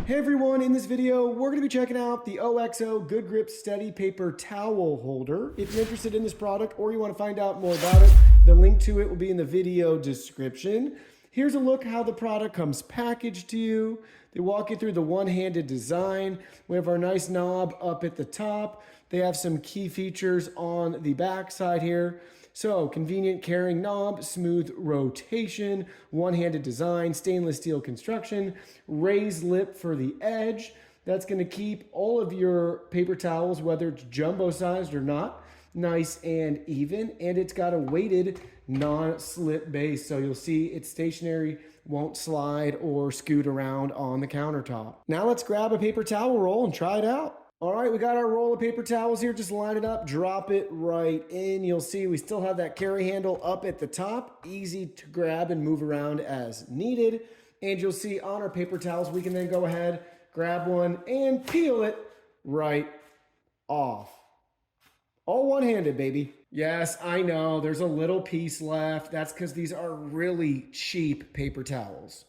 Hey everyone, in this video, we're going to be checking out the OXO Good Grip Steady Paper Towel Holder. If you're interested in this product or you want to find out more about it, the link to it will be in the video description. Here's a look how the product comes packaged to you. They walk you through the one-handed design. We have our nice knob up at the top. They have some key features on the back side here. So, convenient carrying knob, smooth rotation, one-handed design, stainless steel construction, raised lip for the edge. That's going to keep all of your paper towels, whether it's jumbo sized or not, nice and even. And it's got a weighted non-slip base. So you'll see it's stationary, won't slide or scoot around on the countertop. Now let's grab a paper towel roll and try it out. All right, we got our roll of paper towels here. Just line it up, drop it right in. You'll see we still have that carry handle up at the top. Easy to grab and move around as needed. And you'll see on our paper towels, we can then go ahead, grab one, and peel it right off. All one-handed, baby. Yes, I know, there's a little piece left. That's because these are really cheap paper towels.